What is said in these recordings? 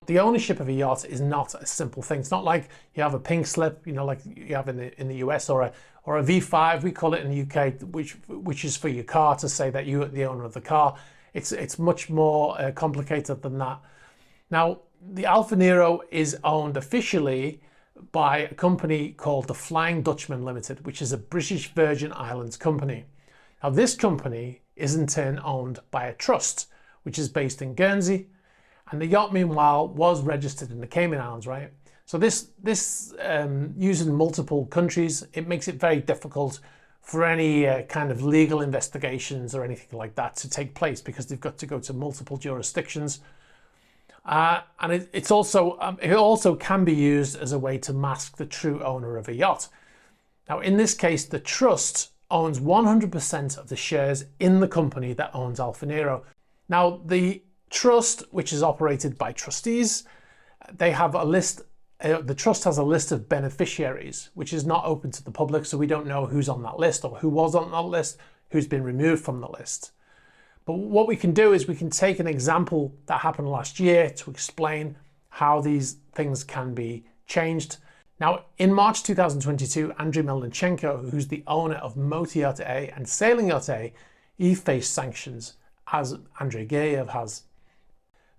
the ownership of a yacht is not a simple thing. It's not like you have a pink slip, you know, like you have in the US, or a V5, we call it in the UK, which is for your car, to say that you're the owner of the car. It's much more complicated than that. Now, the Alfa Nero is owned officially by a company called the Flying Dutchman Limited, which is a British Virgin Islands company. Now, this company is in turn owned by a trust, which is based in Guernsey, and the yacht, meanwhile, was registered in the Cayman Islands, right? So this used in multiple countries, it makes it very difficult for any kind of legal investigations or anything like that to take place, because they've got to go to multiple jurisdictions. And it also can be used as a way to mask the true owner of a yacht. Now, in this case, the trust owns 100% of the shares in the company that owns Alfa Nero. Now, the trust, which is operated by trustees, they have a list. The trust has a list of beneficiaries, which is not open to the public, so we don't know who's on that list or who was on that list, who's been removed from the list. But what we can do is we can take an example that happened last year to explain how these things can be changed. Now, in March 2022, Andrei Melanchenko, who's the owner of Motor Yacht A and Sailing Yacht A, he faced sanctions, as Andrei Gayev has.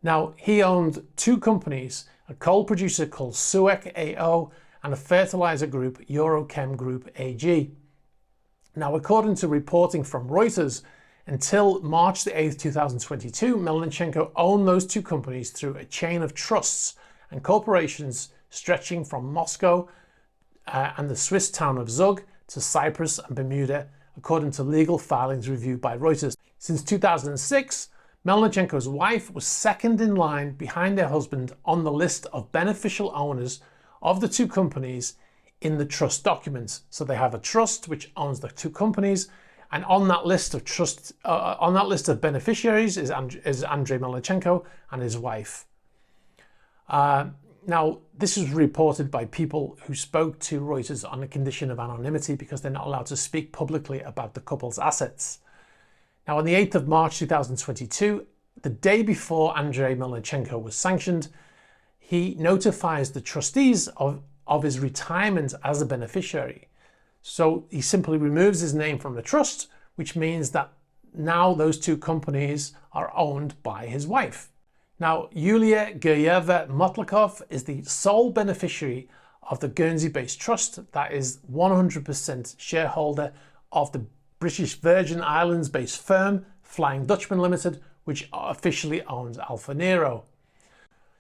Now, he owned two companies, a coal producer called SuperYacht AO and a fertilizer group, Eurochem Group AG. Now, according to reporting from Reuters, until March the 8th, 2022, Melanchenko owned those two companies through a chain of trusts and corporations stretching from Moscow and the Swiss town of Zug to Cyprus and Bermuda, according to legal filings reviewed by Reuters. Since 2006, Melanchenko's wife was second in line behind her husband on the list of beneficial owners of the two companies in the trust documents. So they have a trust which owns the two companies, and on that list of beneficiaries is Andrei Melanchenko and his wife. Now, this was reported by people who spoke to Reuters on a condition of anonymity, because they're not allowed to speak publicly about the couple's assets. Now, on the 8th of March 2022, the day before Andrei Melanchenko was sanctioned, he notifies the trustees of his retirement as a beneficiary. So he simply removes his name from the trust, which means that now those two companies are owned by his wife. Now, Yulia Gayev is the sole beneficiary of the Guernsey-based trust that is 100% shareholder of the British Virgin Islands-based firm Flying Dutchman Limited, which officially owns Alfa Nero.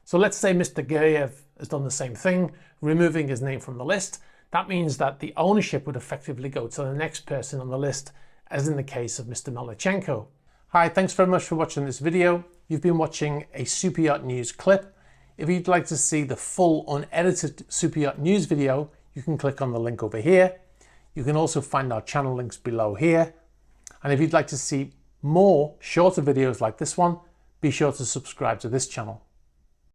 So let's say Mr. Gayev has done the same thing, removing his name from the list. That means that the ownership would effectively go to the next person on the list, as in the case of Mr. Melanchenko. Hi, thanks very much for watching this video. You've been watching a Super Yacht News clip. If you'd like to see the full unedited Super Yacht News video, you can click on the link over here. You can also find our channel links below here. And if you'd like to see more shorter videos like this one, be sure to subscribe to this channel.